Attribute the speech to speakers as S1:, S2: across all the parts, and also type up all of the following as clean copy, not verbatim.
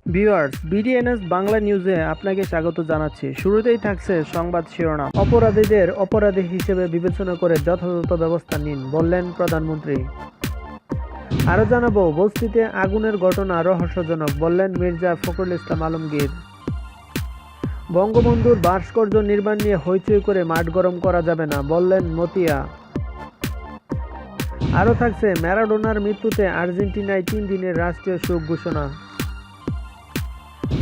S1: Viewers, বিডিএনএস Bangla নিউজে আপনাকে স্বাগত জানাচ্ছি। শুরুতেই থাকছে সংবাদ শিরোনাম। অপরাধীদের অপরাধী হিসেবে বিবেচনা করে যথাযথ ব্যবস্থা নিন, বললেন প্রধানমন্ত্রী। আরও জানাবো, বস্তিতে আগুনের ঘটনা রহস্যজনক, বললেন মির্জা ফখরুল ইসলাম আলমগীর। বঙ্গবন্ধুর ভাস্কর্য নির্মাণ নিয়ে হইচই করে মাঠ গরম করা যাবে না, বললেন মতিয়া। আরও থাকছে, ম্যারাডোনার মৃত্যুতে আর্জেন্টিনায় 3 দিনের রাষ্ট্রীয় শোক ঘোষণা।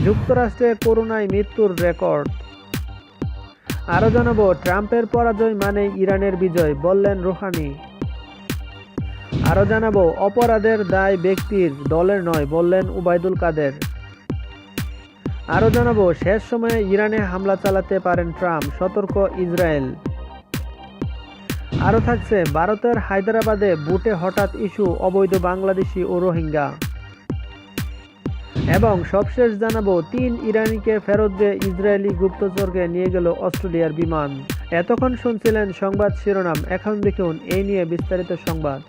S1: যুক্তরাষ্ট্রে করোনায় মৃত্যুর রেকর্ড। আরও জানাবো, ট্রাম্পের পরাজয় মানে ইরানের বিজয়, বললেন রুহানি। আরও জানাবো, অপরাধের দায় ব্যক্তির, দলের নয়, বললেন উবাইদুল কাদের। আরও জানাবো, শেষ সময়ে ইরানে হামলা চালাতে পারেন ট্রাম্প, সতর্ক ইসরায়েল। আরও থাকছে, ভারতের হায়দ্রাবাদে বুটে হঠাৎ ইস্যু অবৈধ বাংলাদেশি ও রোহিঙ্গা। এবং সবশেষ জানাবো, 3 ইরানিকে ফেরত দিয়ে ইসরায়েলি গুপ্তচরকে নিয়ে গেল অস্ট্রেলিয়ার বিমান। এতক্ষণ শুনছিলেন সংবাদ শিরোনাম, এখন দেখুন এই নিয়ে বিস্তারিত সংবাদ।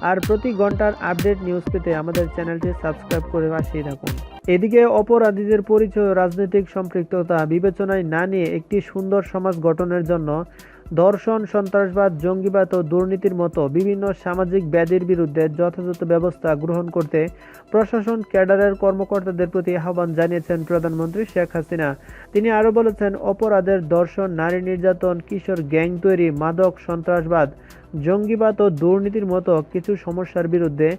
S1: আর প্রতি ঘন্টার আপডেট নিউজ পেতে আমাদের চ্যানেলটি সাবস্ক্রাইব করে পাশেই থাকুন। এদিকে অপরাধীদের পরিচয় ও রাজনৈতিক সম্পৃক্ততা বিবেচনায় না নিয়ে একটি সুন্দর সমাজ গঠনের জন্য ধর্ষণ, সন্ত্রাসবাদ, জঙ্গিবাদ ও দুর্নীতির মতো বিভিন্ন সামাজিক ব্যাধির বিরুদ্ধে যথাযথ ব্যবস্থা গ্রহণ করতে প্রশাসন ক্যাডারের কর্মকর্তাদের প্রতি আহ্বান জানিয়েছেন প্রধানমন্ত্রী শেখ হাসিনা। তিনি আরও বলেছেন, অপরাধের ধর্ষণ, নারী নির্যাতন, কিশোর গ্যাং তৈরি, মাদক, সন্ত্রাসবাদ, জঙ্গিবাদ ও দুর্নীতির মতো কিছু সমস্যার বিরুদ্ধে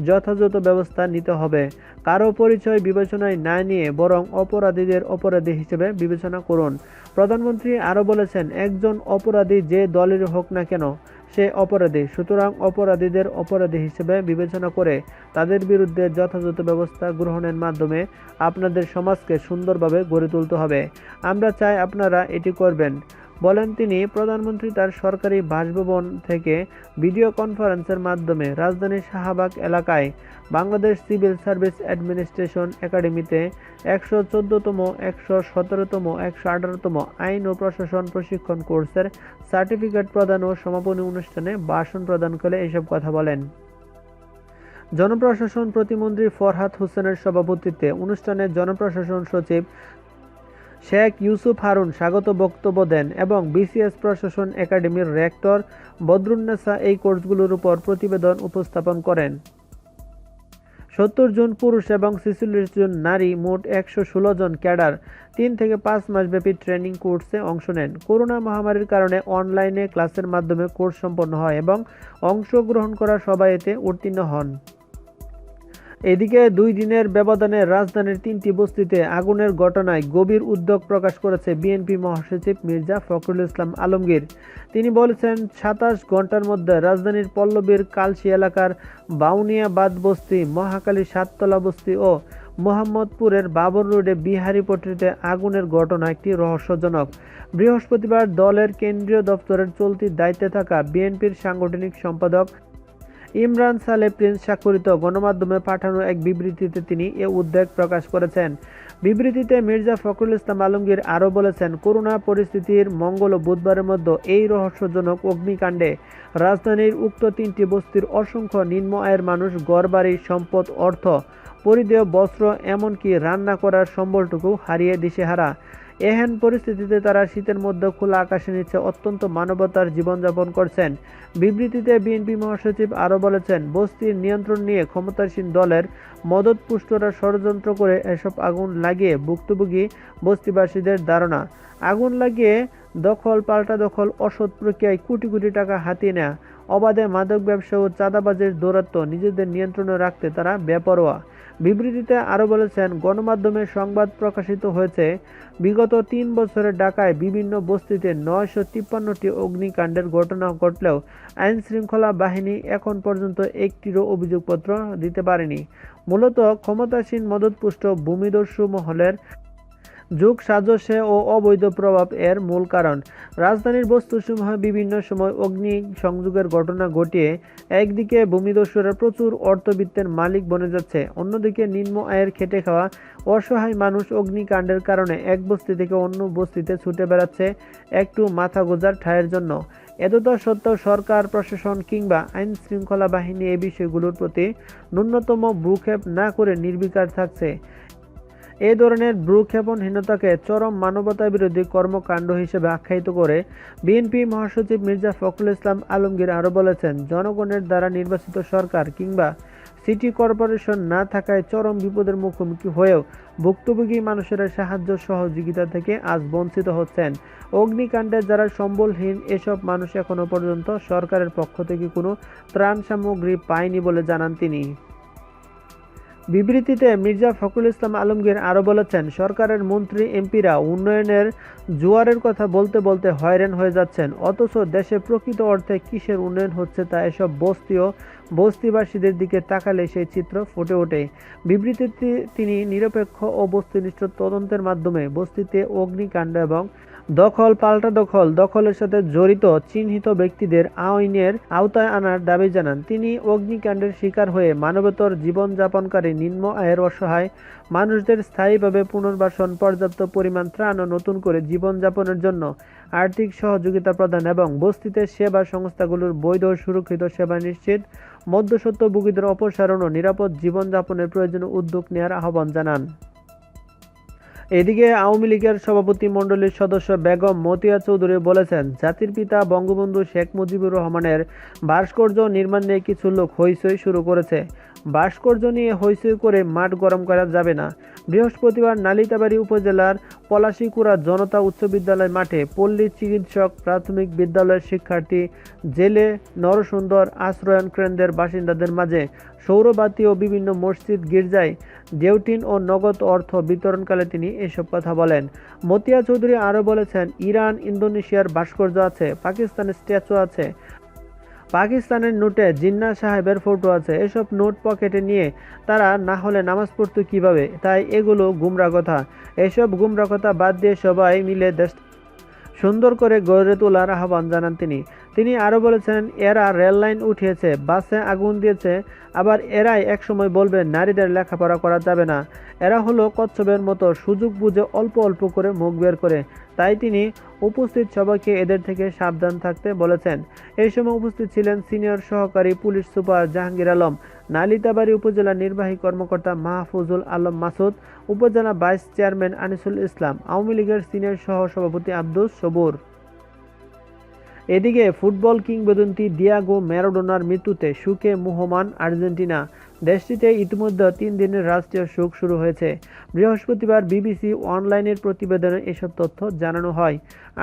S1: যথাযথ ব্যবস্থা নিতে হবে। কারো পরিচয় বিবেচনায় না নিয়ে বরং অপরাধীদের অপরাধী হিসেবে বিবেচনা করুন। প্রধানমন্ত্রী আরও বলেছেন, একজন অপরাধী যে দলের হোক না কেন সে অপরাধী, সুতরাং অপরাধীদের অপরাধী হিসেবে বিবেচনা করে তাদের বিরুদ্ধে যথাযথ ব্যবস্থা গ্রহণের মাধ্যমে আপনাদের সমাজকে সুন্দরভাবে গড়ে তুলতে হবে। আমরা চাই আপনারা এটি করবেন, বলেন তিনি। প্রধানমন্ত্রী তার সরকারি বাসভবন থেকে ভিডিও কনফারেন্সের মাধ্যমে রাজধানীর শাহবাগ এলাকায় বাংলাদেশ সিভিল সার্ভিস অ্যাডমিনিস্ট্রেশন একাডেমিতে 114তম, 117তম, 118তম আইন ও প্রশাসন প্রশিক্ষণ কোর্সের সার্টিফিকেট প্রদান ও সমাপনী অনুষ্ঠানে ভাষণ প্রদান করে এসব কথা বলেন। জনপ্রশাসন প্রতিমন্ত্রী ফরহাদ হোসেনের সভাপতিত্বে অনুষ্ঠানে জনপ্রশাসন সচিব শেখ ইউসুফ হারুন স্বাগত বক্তব্য দেন এবং বিসিএস প্রশাসন একাডেমির রেক্টর বদরুন্নেসা এই কোর্সগুলোর উপর প্রতিবেদন উপস্থাপন করেন। 70 জন পুরুষ এবং 46 জন নারী, মোট 116 জন ক্যাডার 3 থেকে 5 মাসব্যাপী ট্রেনিং কোর্সে অংশ নেন। করোনা মহামারীর কারণে অনলাইনে ক্লাসের মাধ্যমে কোর্স সম্পন্ন হয় এবং অংশগ্রহণ করা সবাই এতে উত্তীর্ণ হন। এদিকে 2 দিনের ব্যবধানে রাজধানীর 3টি বস্তিতে আগুনের ঘটনায় গভীর উদ্বেগ প্রকাশ করেছে বিএনপি মহাসচিব মির্জা ফখরুল ইসলাম আলমগীর। তিনি বলেছেন, 27 ঘন্টার মধ্যে রাজধানীর পল্লবীর কালশী এলাকার বাউনিয়াবাদ বস্তি, মহাখালী সাততলা বস্তি ও মোহাম্মদপুরের বাবর রোডে বিহারীপট্টিতে আগুনের ঘটনা একটি রহস্যজনক। বৃহস্পতিবার দলের কেন্দ্রীয় দপ্তরের চলতি দায়িত্বে থাকা বিএনপির সাংগঠনিক সম্পাদক ইমরান সালে প্রিন্স স্বাক্ষরিত গণমাধ্যমে পাঠানো এক বিবৃতিতে তিনি এ উদ্বেগ প্রকাশ করেছেন। বিবৃতিতে মির্জা ফখরুল ইসলাম আলমগীর আরও বলেছেন, করোনা পরিস্থিতির মঙ্গল ও বুধবারের মধ্যে এই রহস্যজনক অগ্নিকাণ্ডে রাজধানীর উক্ত 3টি বস্তির অসংখ্য নিম্ন আয়ের মানুষ ঘরবাড়ি, সম্পদ, অর্থ, পরিধেয়, বস্ত্র, এমনকি রান্না করার সম্বলটুকু হারিয়ে দিশেহারা। এহেন পরিস্থিতিতে তারা শীতের মধ্যে খোলা আকাশের নিচে অত্যন্ত মানবতার জীবনযাপন করছেন। বিবৃতিতে বিএনপি মহাসচিব আরও বলেছেন, বস্তির নিয়ন্ত্রণ নিয়ে ক্ষমতাসীন দলের মদতপুষ্টরা ষড়যন্ত্র করে এসব আগুন লাগিয়ে ভুক্তভোগী বস্তিবাসীদের ধারণা, আগুন লাগিয়ে দখল, পাল্টা দখল, অসৎ প্রক্রিয়ায় কোটি কোটি টাকা হাতিয়ে নেয়া, অবাধে মাদক ব্যবসা ও চাঁদাবাজের দৌরাত্ম্য নিজেদের নিয়ন্ত্রণে রাখতে তারা বেপরোয়া। বিবৃতিতে আরও বলেছেন, গণমাধ্যমে সংবাদ প্রকাশিত হয়েছে, বিগত 3 বছরে ঢাকায় বিভিন্ন বস্তিতে 953টি অগ্নিকাণ্ডের ঘটনা ঘটলেও আইনশৃঙ্খলা বাহিনী এখন পর্যন্ত একটিরও অভিযোগপত্র দিতে পারেনি। মূলত ক্ষমতাসীন মদতপুষ্ট ভূমিদস্যু মহলের যুগ সাজসে ও অবৈধ প্রভাব এর মূল কারণ। রাজধানীর বস্তুসমূহে বিভিন্ন সময় অগ্নি সংযোগের ঘটনা ঘটিয়ে একদিকে ভূমিদস্যুরা প্রচুর অর্থবিত্তের মালিক বনে যাচ্ছে, অন্যদিকে নিম্ন আয়ের খেটে খাওয়া অসহায় মানুষ অগ্নিকাণ্ডের কারণে এক বস্তি থেকে অন্য বস্তিতে ছুটে বেড়াচ্ছে একটু মাথা গোঁজার ঠাঁইয়ের জন্য। এতটা সত্ত্বেও সরকার, প্রশাসন কিংবা আইন শৃঙ্খলা বাহিনী এই বিষয়গুলোর প্রতি ন্যূনতম ভ্রুক্ষেপ না করে নির্বিকার থাকছে। এই ধরনের ভ্রুক্ষেপণহীনতাকে চরম মানবতাবিরোধী কর্মকাণ্ড হিসেবে আখ্যায়িত করে বিএনপি মহাসচিব মির্জা ফখরুল ইসলাম আলমগীর আরও বলেছেন, জনগণের দ্বারা নির্বাচিত সরকার কিংবা সিটি কর্পোরেশন না থাকায় চরম বিপদের মুখোমুখি হয়েও ভুক্তভোগী মানুষেরা সাহায্য সহযোগিতা থেকে আজ বঞ্চিত হচ্ছেন। অগ্নিকাণ্ডে যারা সম্বলহীন এসব মানুষ এখনো পর্যন্ত সরকারের পক্ষ থেকে কোনো ত্রাণ সামগ্রী পায়নি বলে জানান তিনি। বিবৃতিতে মির্জা ফখরুল ইসলাম আলমগীর আরও বলেছেন, সরকারের মন্ত্রী এমপিরা উন্নয়নের জোয়ারের কথা বলতে বলতে হয়রান হয়ে যাচ্ছেন, অথচ দেশে প্রকৃত অর্থে কিসের উন্নয়ন হচ্ছে তা এসব বস্তি ও বস্তিবাসীদের দিকে তাকালে সেই চিত্র ফুটে ওঠে। বিবৃতিতে তিনি নিরপেক্ষ ও বস্তুনিষ্ঠ তদন্তের মাধ্যমে বস্তিতে অগ্নিকাণ্ড এবং দখল পাল্টা দখলের সাথে জড়িত চিহ্নিত ব্যক্তিদের আইনের আওতায় আনার দাবি জানান তিনি। অগ্নিকাণ্ডের শিকার হয়ে মানবেতর জীবনযাপনকারী নিম্ন আয়ের অসহায় মানুষদের স্থায়ীভাবে পুনর্বাসন, পর্যাপ্ত পরিমাণ ত্রাণ ও নতুন করে জীবনযাপনের জন্য আর্থিক সহযোগিতা প্রদান এবং বস্তিতে সেবা সংস্থাগুলোর বৈধ ও সুরক্ষিত সেবা নিশ্চিত, মধ্যস্বত্বভোগীদের অপসারণ ও নিরাপদ জীবনযাপনের প্রয়োজনীয় উদ্যোগ নেওয়ার আহ্বান জানান। এদিকে আওয়ামী লীগের সভাপতি মণ্ডলীর সদস্য বেগম মতিয়া চৌধুরী বলেছেন, জাতির পিতা বঙ্গবন্ধু শেখ মুজিবুর রহমানের ভাস্কর্য নির্মাণ নিয়ে কিছু লোক হইচই শুরু করেছে। ভাস্কর্য নিয়ে হইচই করে মাঠ গরম করা যাবে না। বৃহস্পতিবার নালিতাবাড়ী উপজেলার পলাশীকুড়া জনতা উচ্চ বিদ্যালয় মাঠে পল্লী চিকিৎসক প্রাথমিক বিদ্যালয়ের শিক্ষার্থী, জেলে, নরসুন্দর আশ্রয়ন কেন্দ্রের বাসিন্দাদের মাঝে সৌরবাতি ও বিভিন্ন মসজিদ, গির্জায় ডেউটিন ও নগদ অর্থ বিতরণকালে তিনি এসব কথা বলেন। মতিয়া চৌধুরী আরও বলেছেন, ইরান, ইন্দোনেশিয়ার ভাস্কর্য আছে, পাকিস্তানের স্ট্যাচু আছে, পাকিস্তানের নোটে জিন্নাহ সাহেবের ফটো আছে। এসব নোট পকেটে নিয়ে তারা না হলে নামাজ পড়তো কীভাবে? তাই এগুলো গুমরা কথা। এসব গুমরা কথা বাদ দিয়ে সবাই মিলে দেশ সুন্দর করে গড়ে তোলার আহ্বান জানান তিনি আরও বলেছেন, এরা রেললাইন উঠিয়েছে, বাসে আগুন দিয়েছে, আবার এরাই একসময় বলবে নারীদের লেখাপড়া করা যাবে না। এরা হলো কচ্ছপের মতো, সুযোগ বুঝে অল্প অল্প করে মুখ বের করে। তাই তিনি উপস্থিত সবাইকে এদের থেকে সাবধান থাকতে বলেছেন। এই সময় উপস্থিত ছিলেন সিনিয়র সহকারী পুলিশ সুপার জাহাঙ্গীর আলম, নালিতাবাড়ী উপজেলা নির্বাহী কর্মকর্তা মাহফুজুল আলম মাসুদ, উপজেলা ভাইস চেয়ারম্যান আনিসুল ইসলাম, আওয়ামী লীগের সিনিয়র সহ সভাপতি আব্দুস সবুর। এদিকে ফুটবল কিংবদন্তি ডিয়েগো ম্যারাডোনার মৃত্যুতে শোকে মুহ্যমান আর্জেন্টিনা। দেশটিতে ইতিমধ্যে 3 দিনের রাষ্ট্রীয় শোক শুরু হয়েছে। বৃহস্পতিবার বিবিসি অনলাইনের প্রতিবেদনে এসব তথ্য জানানো হয়।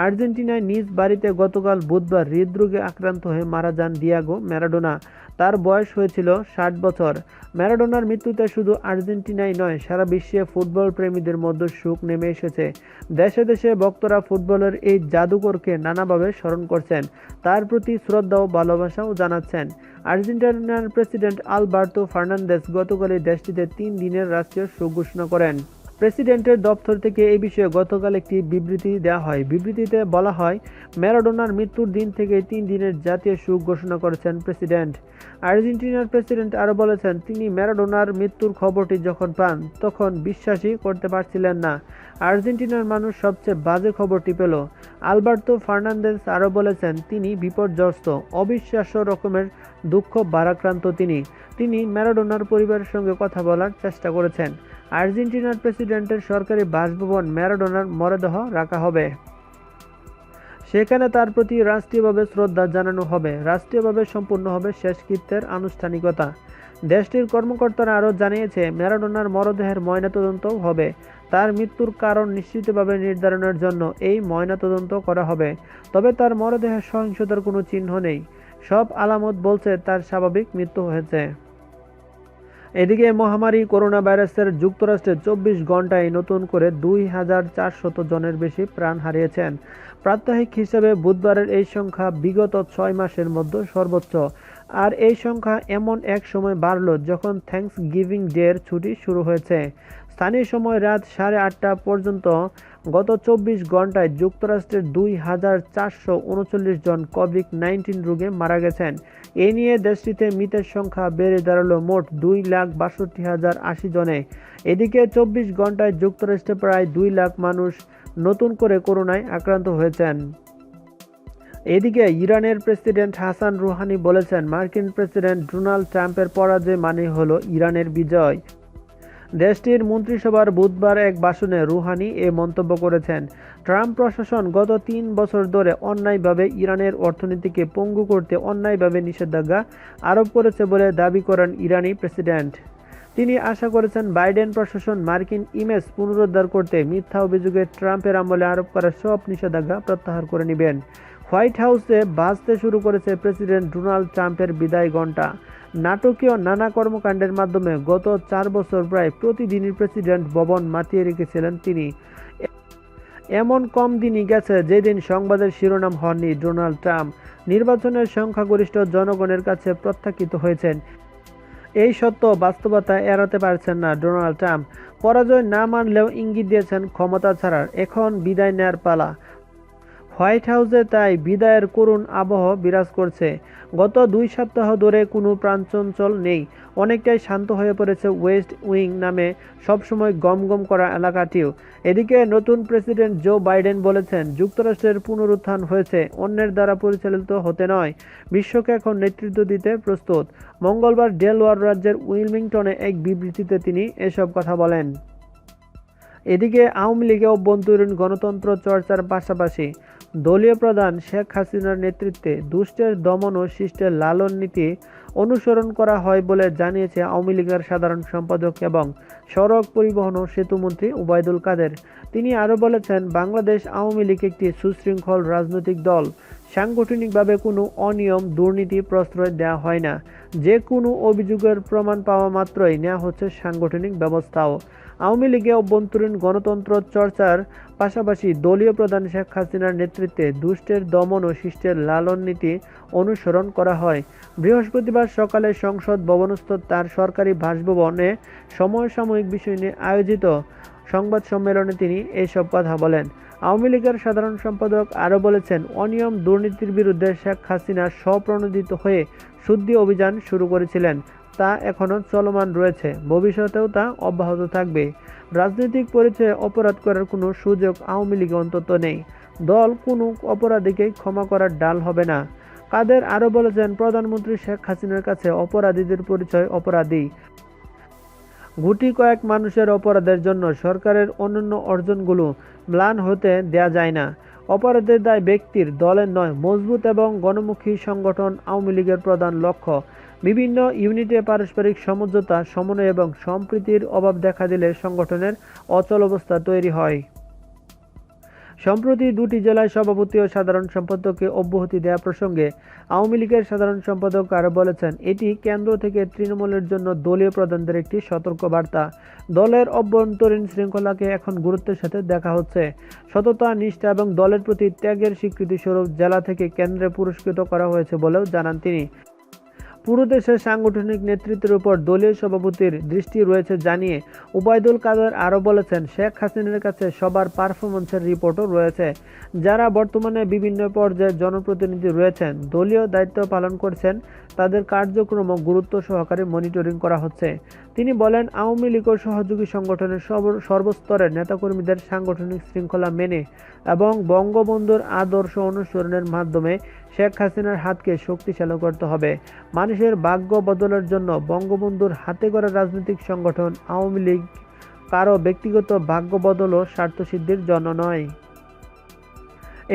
S1: আর্জেন্টিনায় নিজ বাড়িতে গতকাল বুধবার হৃদরোগে আক্রান্ত হয়ে মারা যান ডিয়েগো ম্যারাডোনা। তার বয়স হয়েছিল 60 বছর। ম্যারাডোনার মৃত্যুতে শুধু আর্জেন্টিনাই নয়, সারা বিশ্বে ফুটবল প্রেমীদের মধ্যে শোক নেমে এসেছে। দেশে দেশে ভক্তরা ফুটবলের এই জাদুকরকে নানাভাবে স্মরণ করছেন, তার প্রতি শ্রদ্ধা ও ভালোবাসাও জানাচ্ছেন। আর্জেন্টিনার প্রেসিডেন্ট আলবার্তো ফার্নান্দেজ গতকালই দেশটিতে 3 দিনের রাষ্ট্রীয় শোক ঘোষণা করেন। প্রেসিডেন্টের দপ্তর থেকে এই বিষয়ে গতকাল একটি বিবৃতি দেওয়া হয়। বিবৃতিতে বলা হয়, ম্যারাডোনার মৃত্যুর দিন থেকে 3 দিনের জাতীয় শোক ঘোষণা করেছেন প্রেসিডেন্ট। আর্জেন্টিনার প্রেসিডেন্ট আরও বলেছেন, তিনি ম্যারাডোনার মৃত্যুর খবরটি যখন পান তখন বিশ্বাসই করতে পারছিলেন না। আর্জেন্টিনার মানুষ সবচেয়ে বাজে খবরটি পেল। আলবার্তো ফার্নান্দেজ আরও বলেছেন, তিনি বিপর্যস্ত, অবিশ্বাস্য রকমের দুঃখ ভারাক্রান্ত তিনি ম্যারাডোনার পরিবারের সঙ্গে কথা বলার চেষ্টা করেছেন। আর্জেন্টিনার প্রেসিডেন্টের সরকারি বাসভবন ম্যারাডোনার মরদেহ রাখা হবে। সেখানে তার প্রতি রাষ্ট্রীয়ভাবে শ্রদ্ধা জানানো হবে। রাষ্ট্রীয়ভাবে সম্পূর্ণ হবে শেষকৃত্যের আনুষ্ঠানিকতা। দেশটির কর্মকর্তারা আরও জানিয়েছে, ম্যারাডোনার মরদেহের ময়নাতদন্তও হবে। তার মৃত্যুর কারণ নিশ্চিতভাবে নির্ধারণের জন্য এই ময়নাতদন্ত করা হবে। তবে তার মরদেহে সহিংসতার কোনো চিহ্ন নেই। সব আলামত বলছে তার স্বাভাবিক মৃত্যু হয়েছে। এদিকে মহামারী করোনা ভাইরাসের যুক্তরাষ্ট্রে 24 ঘন্টায় নতুন করে 2400 জনের বেশি প্রাণ হারিয়েছেন। প্রাত্যহিক হিসেবে বুধবারের এই সংখ্যা বিগত 6 মাসের মধ্যে সর্বোচ্চ। আর এই সংখ্যা এমন এক সময় বাড়ল যখন থ্যাঙ্কসগিভিং ডের ছুটি শুরু হয়েছে। স্থানীয় সময় রাত 8:30 পর্যন্ত গত 24 ঘন্টায় যুক্তরাষ্ট্রের 2439 জন কোভিড-19 রোগে মারা গেছেন। এ নিয়ে দেশটিতে মৃতের সংখ্যা বেড়ে দাঁড়ালো মোট 2,62,080 জনে। এদিকে 24 ঘন্টায় যুক্তরাষ্ট্রে প্রায় 2 লাখ মানুষ নতুন করে করোনায় আক্রান্ত হয়েছেন। এদিকে ইরানের প্রেসিডেন্ট হাসান রুহানি বলেছেন, মার্কিন প্রেসিডেন্ট ডোনাল্ড ট্রাম্পের পরাজয় মানে হলো ইরানের বিজয়। দেশটির মন্ত্রিসভার বুধবার এক ভাষণে রুহানি এ মন্তব্য করেছেন। ট্রাম্প প্রশাসন গত ৩ বছর ধরে অন্যায়ভাবে ইরানের অর্থনীতিকে পঙ্গু করতে অন্যায়ভাবে নিষেধাজ্ঞা আরোপ করেছে বলে দাবি করেন ইরানি প্রেসিডেন্ট। তিনি আশা করেছেন বাইডেন প্রশাসন মার্কিন ইমেজ পুনরুদ্ধার করতে মিথ্যা অভিযোগে ট্রাম্পের আমলে আরোপ করা সব নিষেধাজ্ঞা প্রত্যাহার করে নেবেন। হোয়াইট হাউসে বাজতে শুরু করেছে প্রেসিডেন্ট ডোনাল্ড ট্রাম্পের বিদায় ঘণ্টা। নাটকীয় নানা কর্মকাণ্ডের মাধ্যমে গত ৪ বছর প্রায় প্রতিদিনই প্রেসিডেন্ট ভবন মাতিয়ে রেখেছিলেন তিনি। এমন কম দিনই গেছে যেদিন সংবাদের শিরোনাম হননি ডোনাল্ড ট্রাম্প। নির্বাচনের সংখ্যাগরিষ্ঠ জনগণের কাছে প্রত্যাখ্যিত হয়েছেন। এই সত্য বাস্তবতা এড়াতে পারছেন না ডোনাল্ড ট্রাম্প। পরাজয় না মানলেও ইঙ্গিত দিয়েছেন ক্ষমতা ছাড়ার এখন বিদায় নেয়ার পালা। হোয়াইট হাউসে তাই বিদায়ের করুণ আবহ বিরাজ করছে। গত ২ সপ্তাহ ধরে কোনো প্রাণচঞ্চল নেই। অনেকটাই শান্ত হয়ে পড়েছে ওয়েস্ট উইং নামে সবসময় গমগম করা এলাকাটিও। এদিকে নতুন প্রেসিডেন্ট জো বাইডেন বলেছেন, যুক্তরাষ্ট্রের পুনরুত্থান হয়েছে, অন্যের দ্বারা পরিচালিত হতে নয়। বিশ্বকে এখন নেতৃত্ব দিতে প্রস্তুত। মঙ্গলবার ডেলওয়ার রাজ্যের উইলমিংটনে এক বিবৃতিতে তিনি এসব কথা বলেন। এদিকে আওয়ামী লীগে অভ্যন্তরীণ গণতন্ত্র চর্চার পাশাপাশি দলীয় প্রধান শেখ হাসিনার নেতৃত্বে দুষ্টের দমন ও শিষ্টের লালন নীতি অনুসরণ করা হয় বলে জানিয়েছে আওয়ামী লীগের সাধারণ সম্পাদক এবং সড়ক পরিবহন ও সেতুমন্ত্রী ওবায়দুল কাদের। তিনি আরও বলেছেন, বাংলাদেশ আওয়ামী লীগ একটি সুশৃঙ্খল রাজনৈতিক দল। সাংগঠনিকভাবে কোনো অনিয়ম দুর্নীতি প্রশ্রয় দেওয়া হয় না। যে কোনো অভিযোগের প্রমাণ পাওয়া মাত্রই নেওয়া হচ্ছে সাংগঠনিক ব্যবস্থাও। আওয়ামী লীগে অভ্যন্তরীণ গণতন্ত্র চর্চার পাশাপাশি দলীয় প্রধান শেখ হাসিনার নেতৃত্বে দুষ্টের দমন ও শিষ্টের লালন নীতি অনুসরণ করা হয়। বৃহস্পতিবার সকালে সংসদ ভবনস্থ তার সরকারি বাসভবনে সমসাময়িক বিষয় নিয়ে আয়োজিত সংবাদ সম্মেলনে তিনি এসব কথা বলেন। আওয়ামী লীগের সাধারণ সম্পাদক আরও বলেছেন, অনিয়ম দুর্নীতির বিরুদ্ধে শেখ হাসিনা স্বপ্রণোদিত হয়ে শুদ্ধি অভিযান শুরু করেছিলেন। তা এখনও চলমান রয়েছে, ভবিষ্যতেও তা অব্যাহত থাকবে। রাজনৈতিক পরিচয়ে অপরাধ করার কোনো সুযোগ আওয়ামী লীগে অন্তত নেই। দল কোনো অপরাধীকে ক্ষমা করার ডাল হবে না। কাদের আরও বলেছেন, প্রধানমন্ত্রী শেখ হাসিনার কাছে অপরাধীদের পরিচয় অপরাধী। গুটি কয়েক মানুষের অপরাধের জন্য সরকারের অন্যান্য অর্জনগুলো ম্লান হতে দেয়া যায় না। অপরাধের দায় ব্যক্তির, দলের নয়। মজবুত এবং গণমুখী সংগঠন আওয়ামী লীগের প্রধান লক্ষ্য। বিভিন্ন ইউনিটে পারস্পরিক সমঝোতা, সমন্বয় এবং সম্প্রীতির অভাব দেখা দিলে সংগঠনের অচল অবস্থা তৈরি হয়। সম্প্রতি 2টি জেলায় সভাপতি ও সাধারণ সম্পাদককে অব্যাহতি দেওয়া প্রসঙ্গে আওয়ামী লীগের সাধারণ সম্পাদক আরও বলেছেন, এটি কেন্দ্র থেকে তৃণমূলের জন্য দলীয় প্রধানদের একটি সতর্কবার্তা। দলের অভ্যন্তরীণ শৃঙ্খলাকে এখন গুরুত্বের সাথে দেখা হচ্ছে। সততা, নিষ্ঠা এবং দলের প্রতি ত্যাগের স্বীকৃতিস্বরূপ জেলা থেকে কেন্দ্রে পুরস্কৃত করা হয়েছে বলেও জানান তিনি। পুরো দেশের সাংগঠনিক নেতৃত্বের উপর দলীয় সভাপতির দৃষ্টি রয়েছে জানিয়ে ওবায়দুল কাদের আরও বলেছেন, শেখ হাসিনার কাছে সবার পারফরমেন্সের রিপোর্টও রয়েছে। যারা বর্তমানে বিভিন্ন পর্যায়ে জনপ্রতিনিধি রয়েছেন, দলীয় দায়িত্ব পালন করছেন, তাদের কার্যক্রম গুরুত্ব সহকারে মনিটরিং করা হচ্ছে। তিনি বলেন, আওয়ামী লীগ ও সহযোগী সংগঠনের সর্বস্তরের নেতাকর্মীদের সাংগঠনিক শৃঙ্খলা মেনে এবং বঙ্গবন্ধুর আদর্শ অনুসরণের মাধ্যমে শেখ হাসিনার হাতকে শক্তিশালী করতে হবে। মানুষের ভাগ্য বদলের জন্য বঙ্গবন্ধুর হাতে গড়া রাজনৈতিক সংগঠন আওয়ামী লীগ কারো ব্যক্তিগত ভাগ্য বদল ও স্বার্থসিদ্ধির জন্য নয়।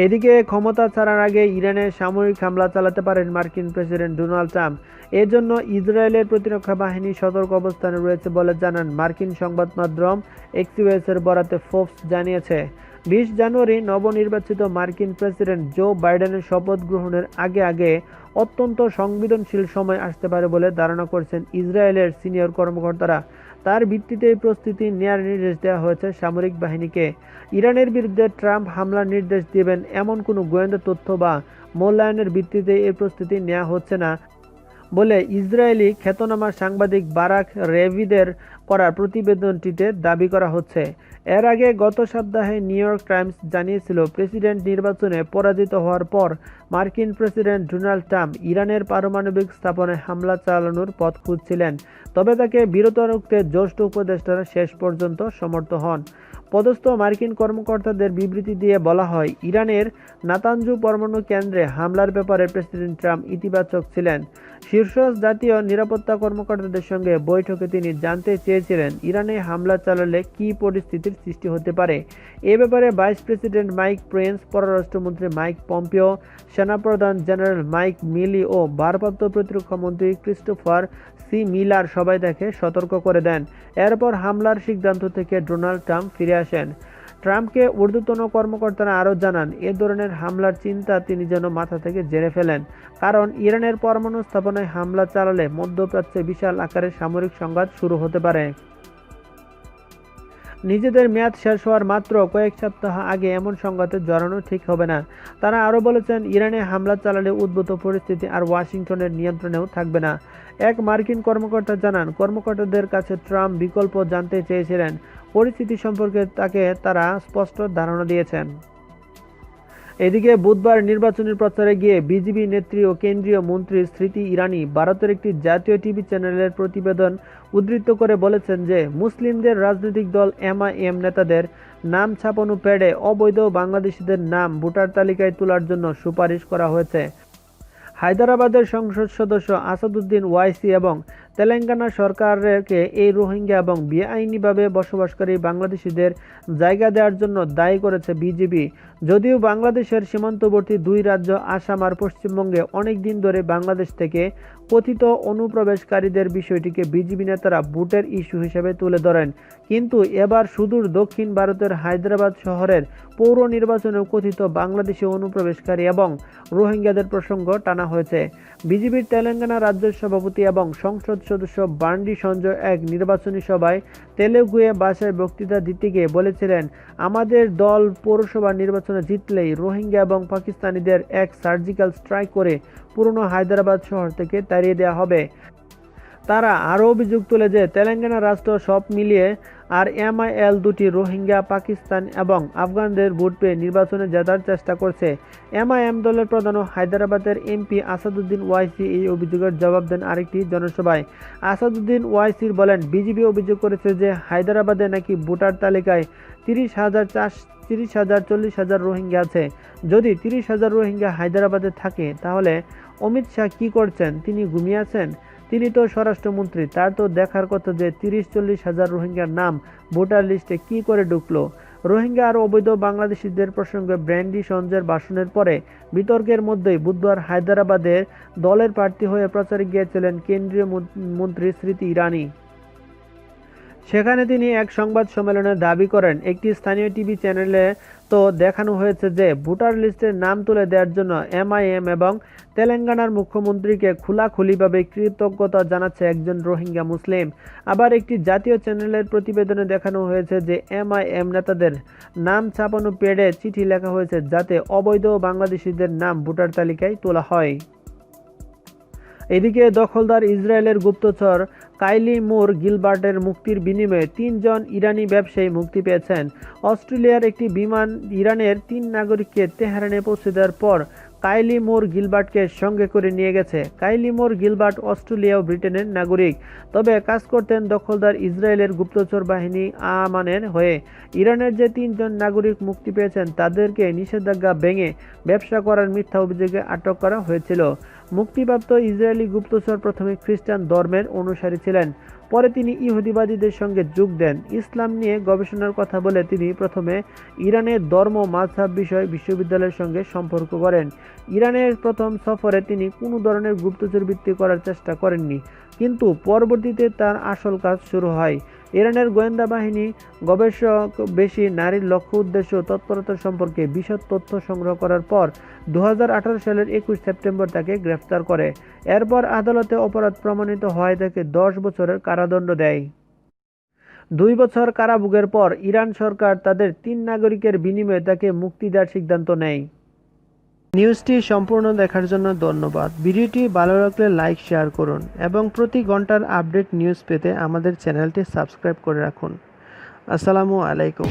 S1: এদিকে ক্ষমতা ছাড়ার আগে ইরানে সামরিক হামলা চালাতে পারেন মার্কিন প্রেসিডেন্ট ডোনাল্ড ট্রাম্প। এর জন্য ইসরায়েলের প্রতিরক্ষা বাহিনী সতর্ক অবস্থানে রয়েছে বলে জানান মার্কিন সংবাদ মাধ্যম এক্সিওসের বরাতে ফোর্বস জানিয়েছে। 20 জানুয়ারি নবনির্বাচিত মার্কিন প্রেসিডেন্ট জো বাইডেনের শপথ গ্রহণের আগে অত্যন্ত সংবেদনশীল সময় আসতে পারে বলে ধারণা করছেন ইসরায়েলের সিনিয়র কর্মকর্তারা। তার ভিত্তিতে এই প্রস্তুতি নেয়ার নির্দেশ দেওয়া হয়েছে সামরিক বাহিনীকে। ইরানের বিরুদ্ধে ট্রাম্প হামলার নির্দেশ দেবেন এমন কোনো গোয়েন্দা তথ্য বা মূল্যায়নের ভিত্তিতে এই প্রস্তুতি নেওয়া হচ্ছে না বলে ইসরায়েলি খ্যাতনামা সাংবাদিক বারাক রেভিদের করা প্রতিবেদনটিতে দাবি করা হচ্ছে। এর আগে গত সপ্তাহে নিউ ইয়র্ক টাইমস জানিয়েছিল, প্রেসিডেন্ট নির্বাচনে পরাজিত হওয়ার পর মার্কিন প্রেসিডেন্ট ডোনাল্ড ট্রাম্প ইরানের পারমাণবিক স্থাপনায় হামলা চালানোর পথ খুঁজছিলেন। তবে তাকে বিরত রাখতে জ্যেষ্ঠ উপদেষ্টারা শেষ পর্যন্ত সমর্থ হন। পদস্থ মার্কিন কর্মকর্তাদের বিবৃতি দিয়ে বলা হয়, ইরানের নাতানজু পরমাণু কেন্দ্রে হামলার ব্যাপারে প্রেসিডেন্ট ট্রাম্প ইতিবাচক ছিলেন। শীর্ষ জাতীয় নিরাপত্তা কর্মকর্তাদের সঙ্গে বৈঠকে তিনি জানতে চেয়েছিলেন ইরানে হামলা চালালে কী পরিস্থিতির সৃষ্টি হতে পারে। এ ব্যাপারে ভাইস প্রেসিডেন্ট মাইক পেন্স, পররাষ্ট্রমন্ত্রী মাইক পম্পিও, সেনাপ্রধান জেনারেল মাইক মিলি ও ভারপ্রাপ্ত প্রতিরক্ষা মন্ত্রী ক্রিস্টোফার সি মিলার সবাই তাকে সতর্ক করে দেন। এরপর হামলার সিদ্ধান্ত থেকে ডোনাল্ড ট্রাম্প ফিরে আসেন। ট্রাম্পকে ঊর্ধ্বতন কর্মকর্তারা আরও জানান, এ ধরনের হামলার চিন্তা তিনি যেন মাথা থেকে ঝেড়ে ফেলেন, কারণ ইরানের পরমাণু স্থাপনায় হামলা চালালে মধ্যপ্রাচ্যে বিশাল আকারের সামরিক সংঘাত শুরু হতে পারে। নিজেদের মেয়াদ শেষ হওয়ার মাত্র কয়েক সপ্তাহ আগে এমন সংঘাতে জড়ানো ঠিক হবে না। তারা আরও বলেছেন, ইরানে হামলা চালালে উদ্ভূত পরিস্থিতি আর ওয়াশিংটনের নিয়ন্ত্রণেও থাকবে না। এক মার্কিন কর্মকর্তা জানান, কর্মকর্তাদের কাছে ট্রাম্প বিকল্প জানতে চেয়েছিলেন। পরিস্থিতি সম্পর্কে তারা স্পষ্ট ধারণা দিয়েছেন। এদিকে বুধবার নির্বাচনী প্রচারে গিয়ে বিজেপি নেত্রী ও কেন্দ্রীয় মন্ত্রী স্মৃতি ইরানি ভারতের একটি জাতীয় টিভি চ্যানেলের প্রতিবেদন উদ্ধৃত করে বলেছেন যে মুসলিমদের রাজনৈতিক দল এমআইএম নেতাদের নাম ছাপানো প্যাডে অবৈধ বাংলাদেশিদের নাম ভোটার তালিকায় তোলার জন্য সুপারিশ করা হয়েছে। হায়দরাবাদের সংসদ সদস্য আসাদুদ্দিন ওয়াইসি এবং তেলেঙ্গানা সরকারকে এই রোহিঙ্গা এবং বেআইনিভাবে বসবাসকারী বাংলাদেশিদের জায়গা দেওয়ার জন্য দায়ী করেছে বিজেপি। যদিও বাংলাদেশের সীমান্তবর্তী দুই রাজ্য আসাম আর পশ্চিমবঙ্গে অনেক দিন ধরে বাংলাদেশ থেকে কথিত অনুপ্রবেশকারীদের বিষয়টিকে বিজেপি নেতারা ভোটের ইস্যু হিসেবে তুলে ধরেন, কিন্তু এবার সুদূর দক্ষিণ ভারতের হায়দ্রাবাদ শহরের পৌর নির্বাচনেও কথিত বাংলাদেশি অনুপ্রবেশকারী এবং রোহিঙ্গাদের প্রসঙ্গ টানা হয়েছে। বিজেপির তেলেঙ্গানা রাজ্যের সভাপতি এবং সংসদ সদস্য বান্ডি সঞ্জয় এক নির্বাচনী সভায় তেলেগুয়ে ভাষায় বক্তৃতা দিতে গিয়ে বলেছিলেন, আমাদের দল পৌরসভা নির্বাচনে জিতলেই রোহিঙ্গা এবং পাকিস্তানিদের এক সার্জিক্যাল স্ট্রাইক করে পুরনো হায়দ্রাবাদ শহর থেকে তাড়িয়ে দেওয়া হবে। তারা আরও অভিযোগ তোলে যে তেলেঙ্গানা রাষ্ট্র সব মিলিয়ে আর এমআইএল দুটি রোহিঙ্গা, পাকিস্তান এবং আফগানদের ভোট পেয়ে নির্বাচনে জেতার চেষ্টা করছে। এমআইএম দলের প্রধান ও হায়দ্রাবাদের এমপি আসাদুদ্দিন ওয়াইসি এই অভিযোগের জবাব দেন আরেকটি জনসভায়। আসাদুদ্দিন ওয়াইসির বলেন, বিজেপি অভিযোগ করেছে যে হায়দ্রাবাদে নাকি ভোটার তালিকায় 30,000-40,000 রোহিঙ্গা আছে। যদি 30,000 রোহিঙ্গা হায়দ্রাবাদে থাকে তাহলে অমিত শাহ কী করছেন? তিনি ঘুমিয়ে আছেন? তিনি তো স্বরাষ্ট্রমন্ত্রী, তার তো দেখার কথা যে 30-40 হাজার রোহিঙ্গার নাম ভোটার লিস্টে কি করে ঢুকলো। রোহিঙ্গা আর অবৈধ বাংলাদেশিদের প্রসঙ্গে ব্র্যান্ডি সঞ্জয়ের ভাষণের পরে বিতর্কের মধ্যেই বুধবার হায়দ্রাবাদের দলের প্রার্থী হয়ে প্রচারে গিয়েছিলেন কেন্দ্রীয় মন্ত্রী স্মৃতি ইরানি। সেখানে তিনি এক সংবাদ সম্মেলনে দাবি করেন, একটি স্থানীয় টিভি চ্যানেলে তো দেখানো হয়েছে যে ভোটার লিস্টের নাম তুলে দেওয়ার জন্য এমআইএম এবং তেলেঙ্গানার মুখ্যমন্ত্রীকে খোলাখুলিভাবে কৃতজ্ঞতা জানাচ্ছে একজন রোহিঙ্গা মুসলিম। আবার একটি জাতীয় চ্যানেলের প্রতিবেদনে দেখানো হয়েছে যে এমআইএম নেতাদের নাম ছাপানো প্যাডে চিঠি লেখা হয়েছে যাতে অবৈধ বাংলাদেশিদের নাম ভোটার তালিকায় তোলা হয়। এদিকে দখলদার ইসরায়েলের গুপ্তচর কাইলি মুর গিলবার্টের মুক্তির বিনিময়ে 3 জন ইরানি ব্যবসায়ী মুক্তি পেয়েছেন। অস্ট্রেলিয়ার একটি বিমান ইরানের 3 নাগরিককে তেহরানে পৌঁছে দেওয়ার পর কাইলি মুর গিলবার্টকে সঙ্গে করে নিয়ে গেছে। কাইলি মুর গিলবার্ট অস্ট্রেলিয়া ও ব্রিটেনের নাগরিক, তবে কাজ করতেন দখলদার ইসরায়েলের গুপ্তচর বাহিনী আমানের হয়ে। ইরানের যে 3 জন নাগরিক মুক্তি পেয়েছেন তাদেরকে নিষেধাজ্ঞা ভেঙে ব্যবসা করার মিথ্যা অভিযোগে আটক করা হয়েছিল। মুক্তিপ্রাপ্ত ইসরায়েলি গুপ্তচর প্রথমে খ্রিস্টান ধর্মের অনুসারী ছিলেন, পরে তিনি ইহুদিবাদীদের সঙ্গে যোগ দেন। ইসলাম নিয়ে গবেষণার কথা বলে তিনি প্রথমে ইরানের ধর্ম মাযহাব বিষয় বিশ্ববিদ্যালয়ের সঙ্গে সম্পর্ক করেন। ইরানের প্রথম সফরে তিনি কোনো ধরনের গুপ্তচর বৃত্তি করার চেষ্টা করেননি, কিন্তু পরবর্তীতে তার আসল কাজ শুরু হয়। ইরানের গোয়েন্দা বাহিনী গবেষক বেশি নারীর লক্ষ্য উদ্দেশ্য তৎপরতা সম্পর্কে বিশদ তথ্য সংগ্রহ করার পর 2018 সালের 21 সেপ্টেম্বর তাকে গ্রেফতার করে। এরপর আদালতে অপরাধ প্রমাণিত হওয়ায় তাকে 10 বছরের কারাদণ্ড দেয়। 2 বছর কারাভোগের পর ইরান সরকার তাদের 3 নাগরিকের বিনিময়ে তাকে মুক্তি দেওয়ার সিদ্ধান্ত নেয়। নিউজটি সম্পূর্ণ দেখার জন্য ধন্যবাদ। ভিডিওটি ভালো লাগলে লাইক, শেয়ার করুন এবং প্রতি ঘন্টার আপডেট নিউজ পেতে আমাদের চ্যানেলটি সাবস্ক্রাইব করে রাখুন। আসসালামু আলাইকুম।